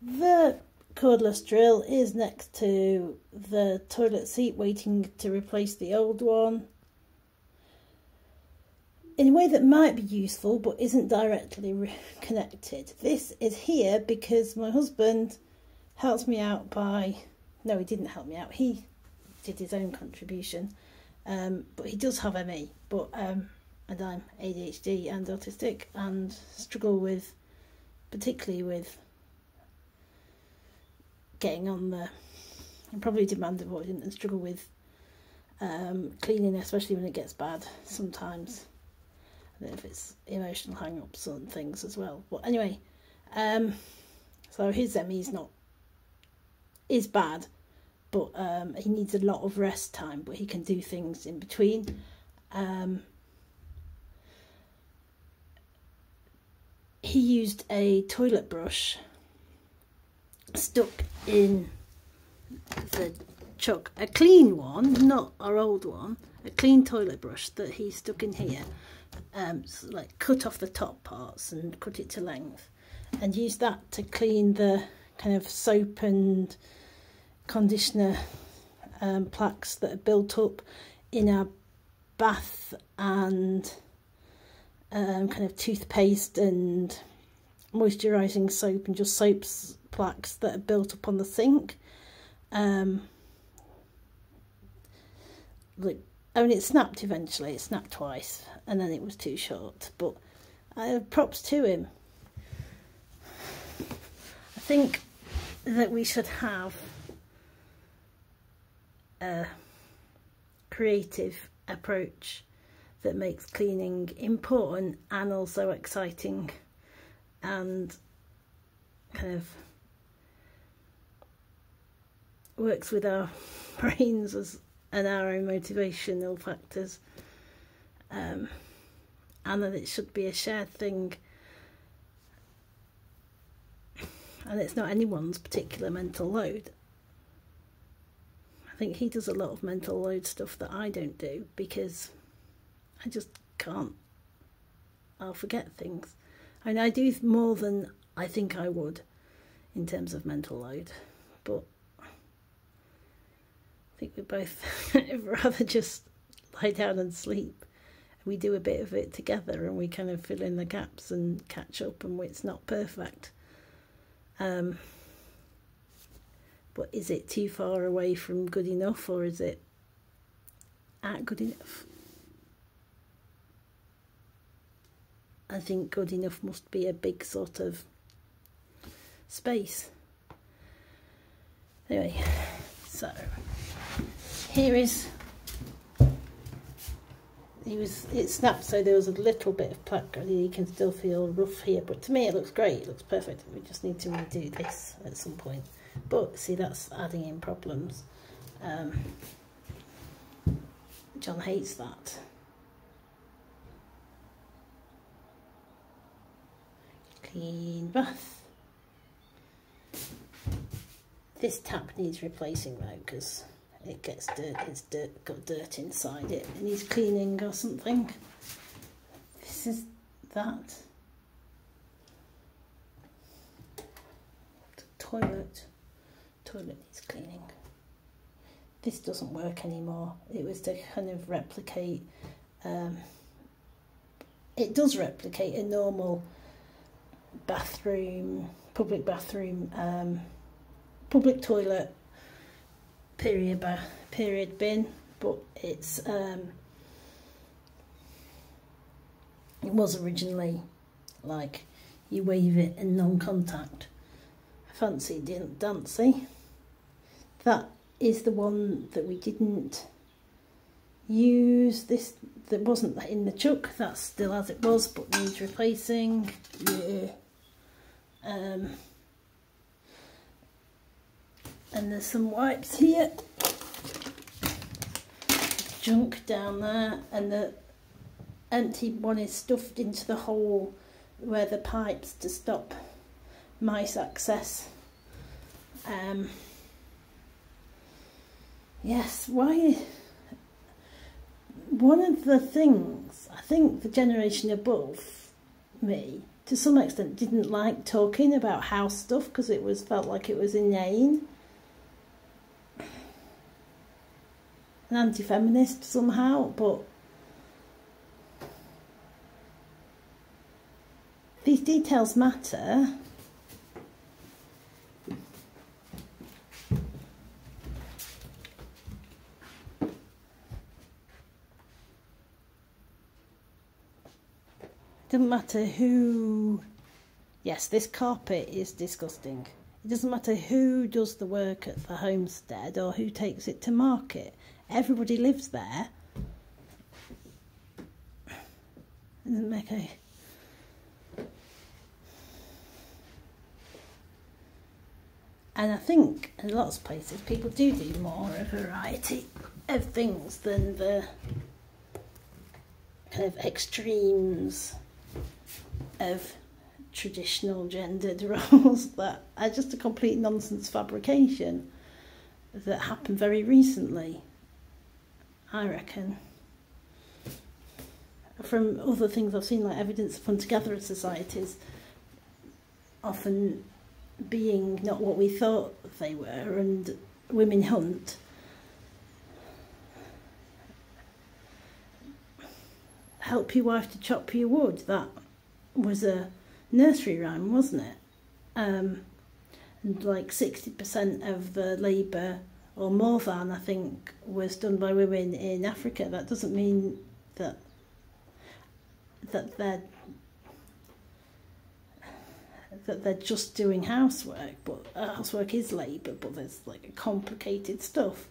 The cordless drill is next to the toilet seat, waiting to replace the old one in a way that might be useful but isn't directly connected. This is here because my husband helps me out by... No, he didn't help me out. He did his own contribution. But he does have ME. But and I'm ADHD and autistic and struggle with, particularly with getting on the... I'm probably demand avoidant and struggle with cleaning, especially when it gets bad sometimes. I don't know if it's emotional hang-ups and things as well. But anyway, so his ME is bad, but he needs a lot of rest time, but he can do things in between. He used a toilet brush stuck in the chuck, a clean one, not our old one, a clean toilet brush that he stuck in here, so like cut off the top parts and cut it to length, and used that to clean the kind of soap and conditioner plaques that are built up in our bath, and kind of toothpaste and moisturising soap and just soaps plaques that are built up on the sink. Like, I mean, it snapped eventually. It snapped twice, and then it was too short. But props to him. I think that we should have a creative approach that makes cleaning important and also exciting, and kind of works with our brains and our own motivational factors, and that it should be a shared thing, and it's not anyone's particular mental load. I think he does a lot of mental load stuff that I don't do because I just can't. I'll forget things. I mean, I do more than I think I would in terms of mental load, but I think we both rather just lie down and sleep. We do a bit of it together and we kind of fill in the gaps and catch up, and it's not perfect. But is it too far away from good enough, or is it at good enough? I think good enough must be a big sort of space. Anyway, so here is, it snapped, so there was a little bit of plaque. You can still feel rough here, but to me it looks great, it looks perfect. We just need to redo this at some point. But see, that's adding in problems. John hates that. Clean bath. This tap needs replacing though, because it gets dirt. It's got dirt inside it. It needs cleaning or something. This is that. The toilet needs cleaning. This doesn't work anymore. It was to kind of replicate. It does replicate a normal bathroom, public toilet period bin, but it's it was originally like you wave it in non-contact. Fancy dancy. That is the one that we didn't use. This that wasn't in the chuck. That's still as it was, but needs replacing. Yeah. And there's some wipes here, junk down there, and the empty one is stuffed into the hole where the pipes to stop mice access. Yes, why? One of the things, I think the generation above me to some extent didn't like talking about house stuff because it felt like it was inane and anti-feminist somehow, but these details matter. Doesn't matter who... Yes, this carpet is disgusting. It doesn't matter who does the work at the homestead or who takes it to market. Everybody lives there. It doesn't make a... And I think in lots of places people do more a variety of things than the kind of extremes of traditional gendered roles that are just a complete nonsense fabrication that happened very recently, I reckon. From other things I've seen, like evidence of hunter-gatherer societies often being not what we thought they were, and women hunt. Help your wife to chop your wood, that was a nursery rhyme, wasn't it? And like 60% of the labour, or more than, I think, was done by women in Africa. That doesn't mean that they're just doing housework, but housework is labour, but there's like complicated stuff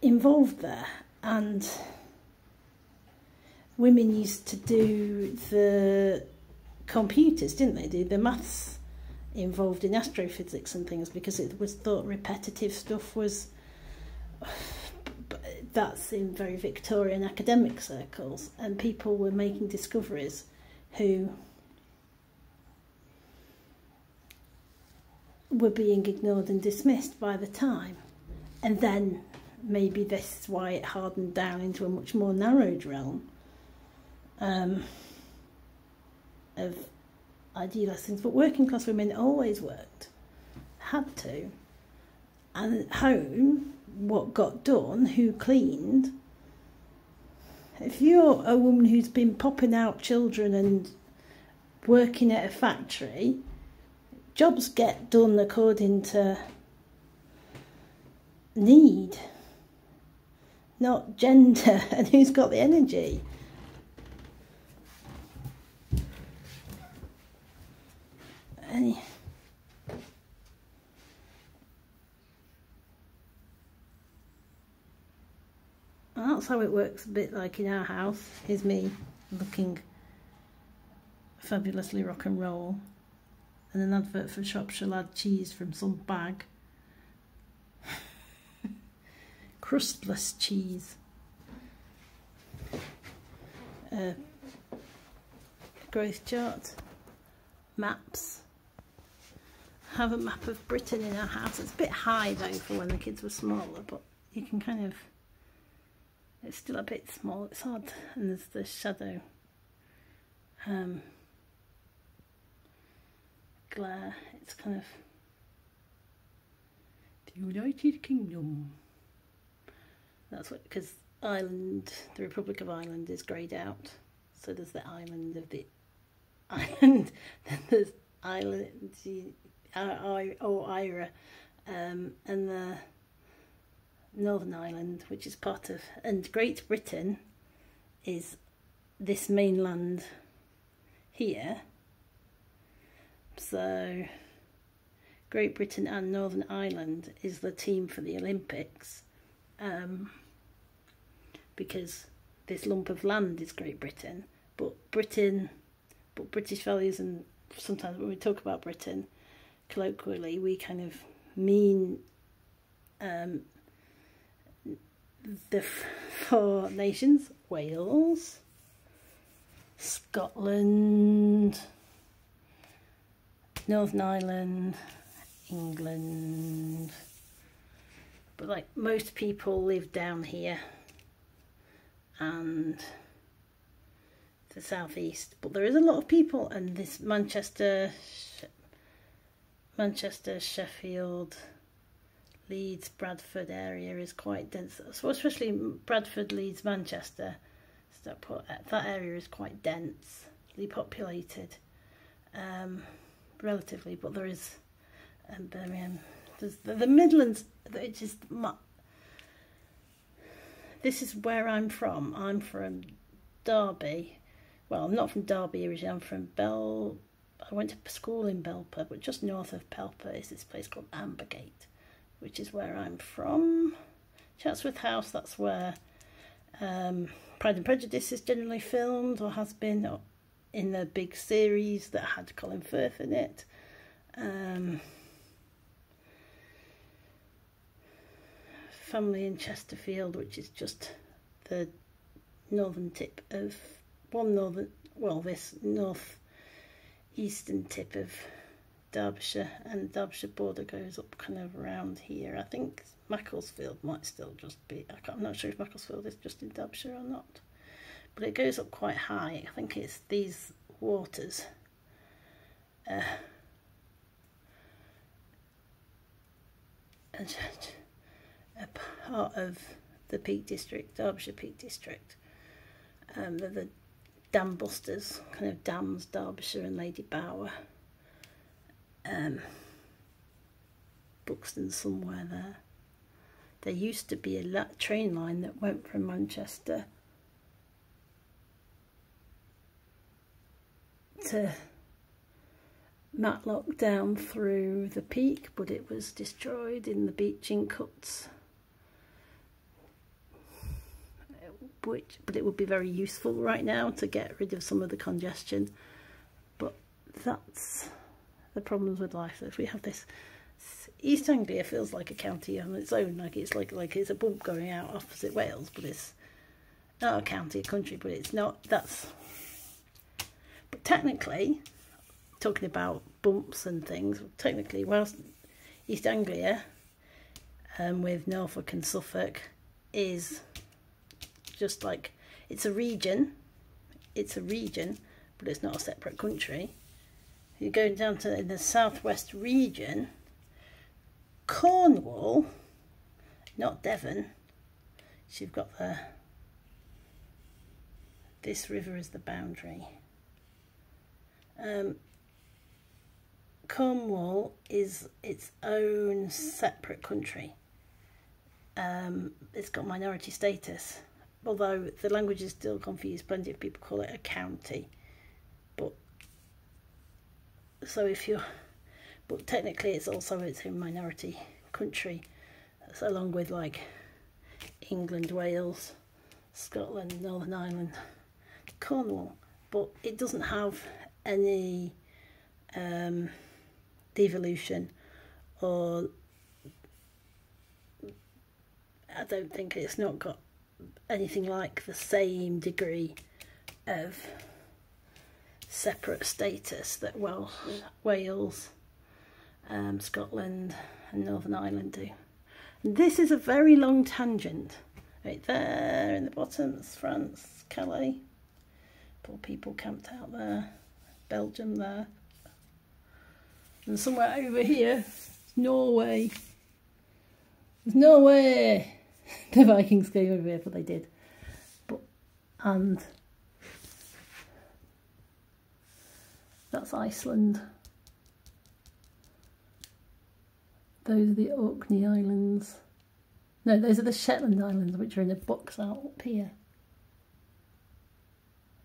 involved there. And women used to do the computers, didn't they? Do the maths involved in astrophysics and things, because it was thought repetitive stuff was... That's in very Victorian academic circles, and people were making discoveries who were being ignored and dismissed by the time. And then maybe this is why it hardened down into a much more narrowed realm of idealised things. But working class women always worked, had to. And at home, what got done, who cleaned. If you're a woman who's been popping out children and working at a factory, jobs get done according to need, not gender and who's got the energy. Well, that's how it works, a bit like in our house. Here's me looking fabulously rock and roll, and an advert for Shropshire Lad cheese from some bag. Crustless cheese. Growth chart. Maps. Have a map of Britain in our house. It's a bit high though for when the kids were smaller, but you can kind of... It's still a bit small, it's odd. And there's the shadow glare. It's kind of the United Kingdom. That's what, because Ireland, the Republic of Ireland is greyed out. So there's the island of the island. Then there's Ireland, or Ira, and the Northern Ireland, which is part of, and Great Britain is this mainland here. So Great Britain and Northern Ireland is the team for the Olympics, because this lump of land is Great Britain, but British values, and sometimes when we talk about Britain colloquially, we kind of mean the four nations: Wales, Scotland, Northern Ireland, England. But like most people live down here, and the southeast. But there is a lot of people, and this Manchester, Sheffield, Leeds, Bradford area is quite dense. So especially Bradford, Leeds, Manchester. That area is quite densely populated, relatively. But there is Birmingham. There's the Midlands, which is this is where I'm from. I'm from Derby. Well, I'm not from Derby originally. I'm from I went to school in Belper, but just north of Belper is this place called Ambergate, which is where I'm from. Chatsworth House, that's where Pride and Prejudice is generally filmed, or has been, or in the big series that had Colin Firth in it. Family in Chesterfield, which is just the northern tip of this north eastern tip of Derbyshire, and Derbyshire border goes up kind of around here. I think Macclesfield might still just be, I'm not sure if Macclesfield is just in Derbyshire or not, but it goes up quite high. I think it's these waters a part of the Peak District, Derbyshire Peak District. They're the dam busters, kind of dams, Derbyshire and Lady Bower. Buxton somewhere there. There used to be a train line that went from Manchester to Matlock down through the Peak, but it was destroyed in the beaching cuts. But it would be very useful right now to get rid of some of the congestion. But that's the problems with life. If we have this, East Anglia feels like a county on its own, like it's it's a bump going out opposite Wales, but it's not a county, a country, but it's not. But technically, talking about bumps and things, technically, whilst East Anglia, with Norfolk and Suffolk, is just like, it's a region, but it's not a separate country. You're going down to in the southwest region, Cornwall, not Devon. So you've got this river is the boundary. Cornwall is its own separate country. It's got minority status, although the language is still confused. Plenty of people call it a county, but technically it's also its own minority country. So along with like England, Wales, Scotland, Northern Ireland, Cornwall, but it doesn't have any devolution, or I don't think it's not got anything like the same degree of separate status that Wales, Scotland and Northern Ireland do. And this is a very long tangent. Right there in the bottom is France, Calais. Poor people camped out there. Belgium there. And somewhere over here, Norway. There's Norway! The Vikings came over here, but they did. And that's Iceland. Those are the Orkney Islands. No, those are the Shetland Islands, which are in a box out up here.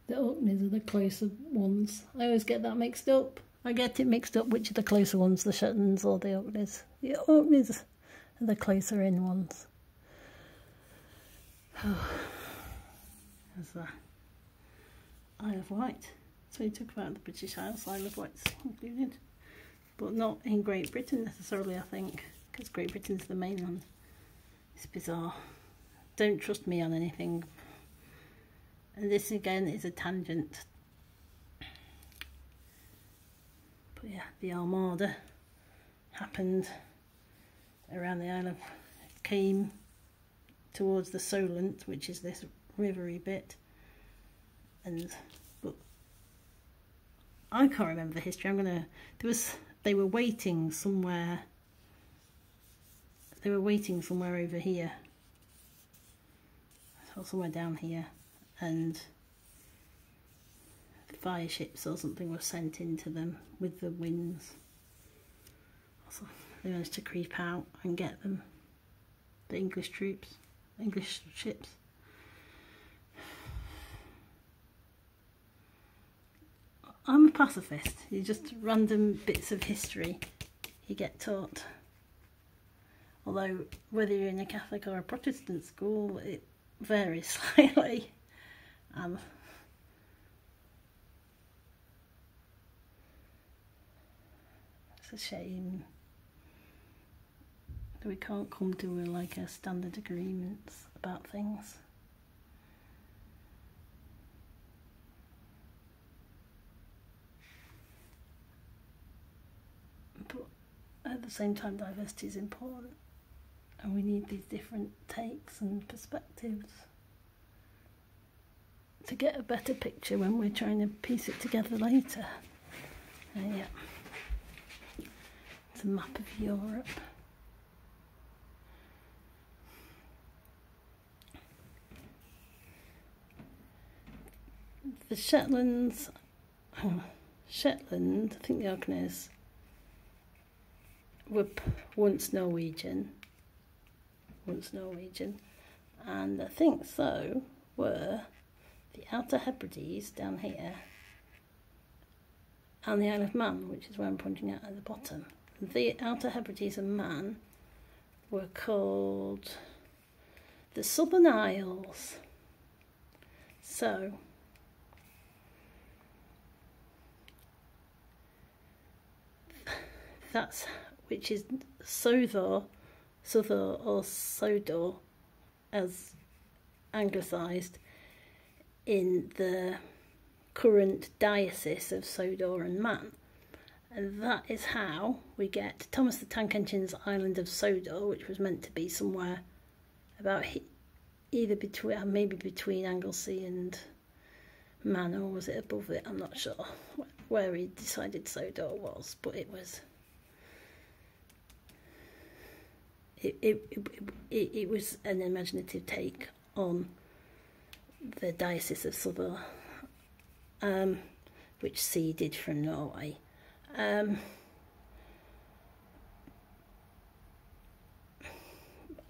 The Orkneys are the closer ones. I always get that mixed up. I get it mixed up which are the closer ones, the Shetlands or the Orkneys. The Orkneys are the closer in ones. Oh, there's the Isle of Wight. So you talk about the British Isles, Isle of Wight's included. But not in Great Britain necessarily, I think, because Great Britain's the mainland. It's bizarre. Don't trust me on anything. And this again is a tangent. But yeah, the Armada happened around the Isle of, came towards the Solent, which is this rivery bit, but I can't remember the history. They were waiting somewhere. They were waiting somewhere over here, or somewhere down here, and fire ships or something were sent into them with the winds. Also, they managed to creep out and get them. The English troops, English ships. I'm a pacifist. You just random bits of history you get taught. Although whether you're in a Catholic or a Protestant school, it varies slightly. It's a shame that we can't come to a standard agreements about things. But at the same time, diversity is important, and we need these different takes and perspectives to get a better picture when we're trying to piece it together later. Yeah, it's a map of Europe. The Shetlands, Shetland, I think the Orkneys were once Norwegian, and I think so were the Outer Hebrides down here, and the Isle of Man, which is where I'm pointing out at the bottom. The Outer Hebrides and Man were called the Southern Isles. So that's, which is Sodor or Sodor as anglicised in the current diocese of Sodor and Man. And that is how we get Thomas the Tank Engine's island of Sodor, which was meant to be somewhere about either between, maybe between Anglesey and Man, or was it above it? I'm not sure where he decided Sodor was, but it was. It was an imaginative take on the Diocese of Sodor, which seeded from Norway.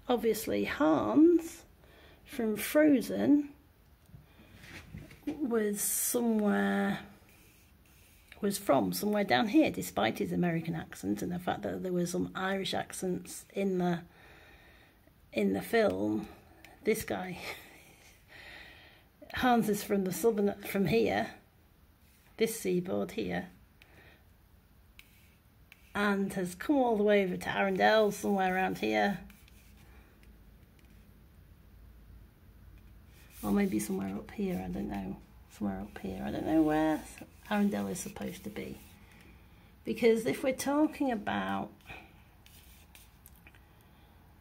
Obviously Hans from Frozen was from somewhere down here, despite his American accent and the fact that there were some Irish accents in the film. This guy, Hans, is from from here, this seaboard here, and has come all the way over to Arendelle, somewhere around here, or maybe somewhere up here. I don't know. Somewhere up here. I don't know where Arendelle is supposed to be. Because if we're talking about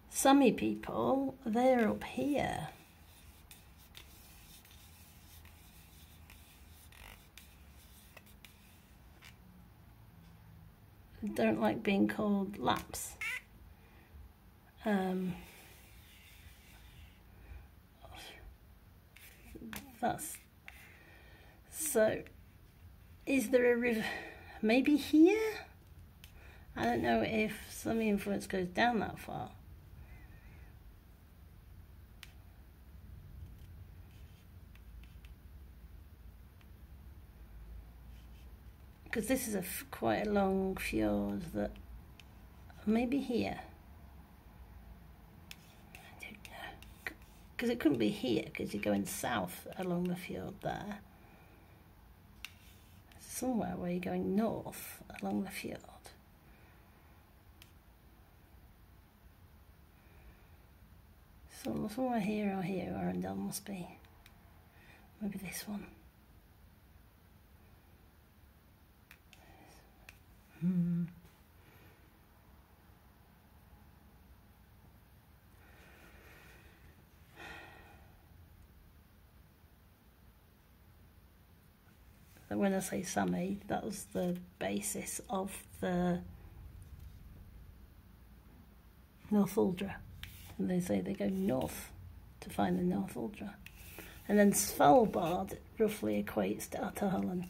Sami people, they're up here. Don't like being called Laps. That's so. Is there a river? Maybe here? I don't know if Sami influence goes down that far. Because this is quite a long fjord that maybe here. I don't know. Because it couldn't be here because you're going south along the fjord there. Somewhere where you're going north along the fjord. So somewhere here or here, Arendelle must be. Maybe this one. when I say Sami, that was the basis of the North Uldra. And they say they go north to find the North Uldra. And then Svalbard roughly equates to Atahallen.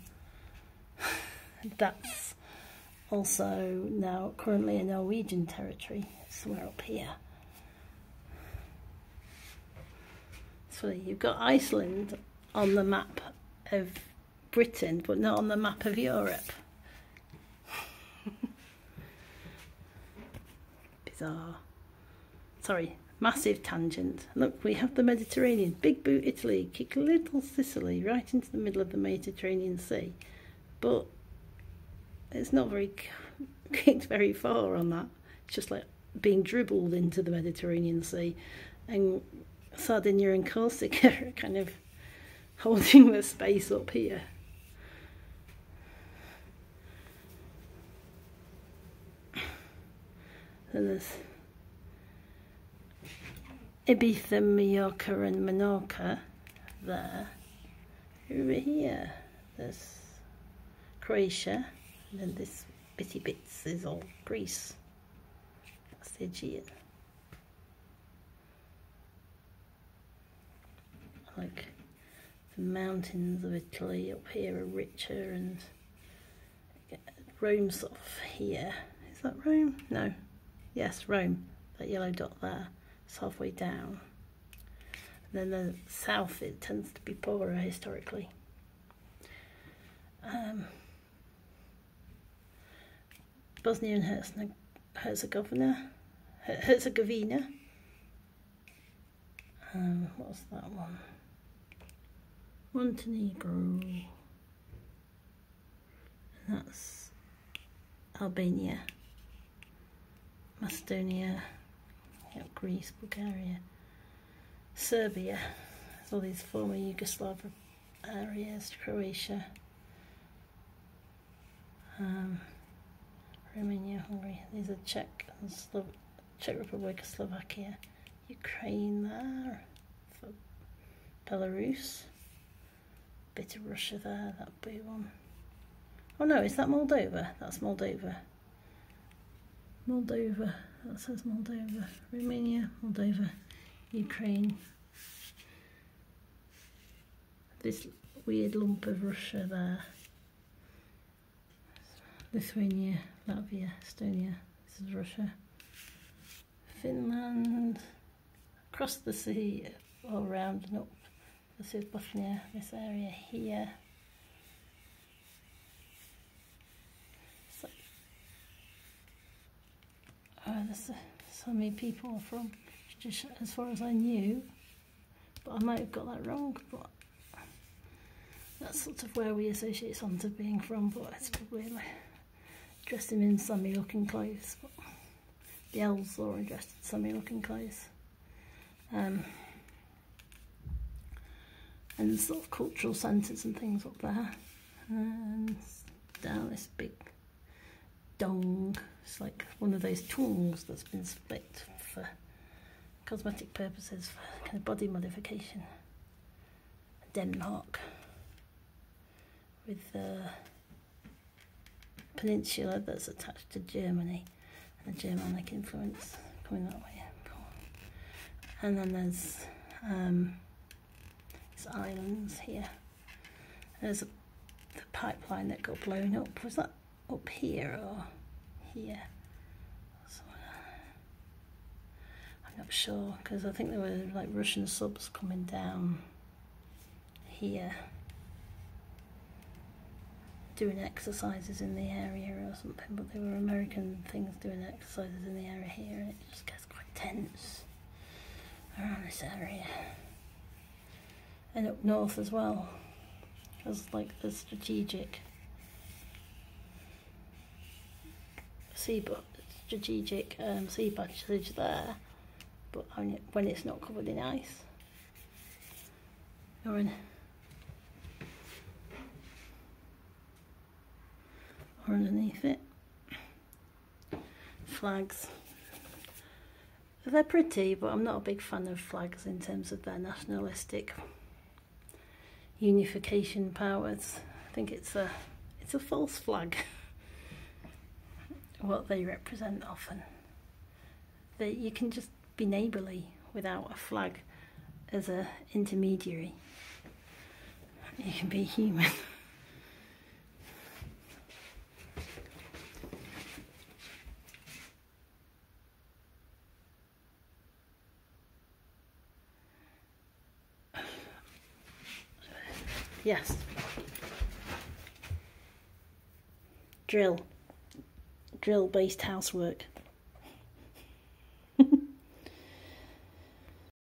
That's also now currently a Norwegian territory, somewhere up here. So you've got Iceland on the map of Britain, but not on the map of Europe. Bizarre. Sorry, massive tangent. Look, we have the Mediterranean. Big boot Italy, kick little Sicily right into the middle of the Mediterranean Sea. But it's not very kicked very far on that. It's just like being dribbled into the Mediterranean Sea. And Sardinia and Corsica are kind of holding the space up here. And there's Ibiza, Mallorca and Menorca there. Over here there's Croatia, and then this bitty bits is all Greece. That's the Aegean. Like the mountains of Italy up here are richer, and Rome's sort of here. Is that Rome? No. Yes, Rome. That yellow dot there. It's halfway down. And then the south, it tends to be poorer historically. Bosnia and Herzegovina. What's that one? Montenegro. And that's Albania. Macedonia, Greece, Bulgaria, Serbia, there's all these former Yugoslav areas, Croatia, Romania, Hungary, these are Czech Republic, Slovakia, Ukraine there, Belarus, bit of Russia there, that blue one. Oh no, is that Moldova? That's Moldova. Moldova, that says Moldova, Romania, Moldova, Ukraine. This weird lump of Russia there. Lithuania, Latvia, Estonia, this is Russia. Finland, across the sea, all around and up. This is Bothnia, this area here. There's so many people from, just as far as I knew, but I might have got that wrong, but that's sort of where we associate Santa being from, but it's probably like dressed him in Sami looking clothes, but the elves are all dressed in Sami looking clothes. And sort of cultural centres and things up there, and down this big dong. It's like one of those tongs that's been split for cosmetic purposes, for kind of body modification. Denmark, with the peninsula that's attached to Germany, and a Germanic influence coming that way. And then there's these islands here. There's the pipeline that got blown up. Was that up here or here? I'm not sure, because I think there were like Russian subs coming down here doing exercises in the area or something, but there were American things doing exercises in the area here, and it just gets quite tense around this area. And up north as well, there's like the strategic sea passage there, but only when it's not covered in ice or underneath it. Flags, they're pretty, but I'm not a big fan of flags in terms of their nationalistic unification powers. think it's a false flag. What they represent often. That you can just be neighbourly without a flag as an intermediary. You can be human. Yes. Drill-based housework.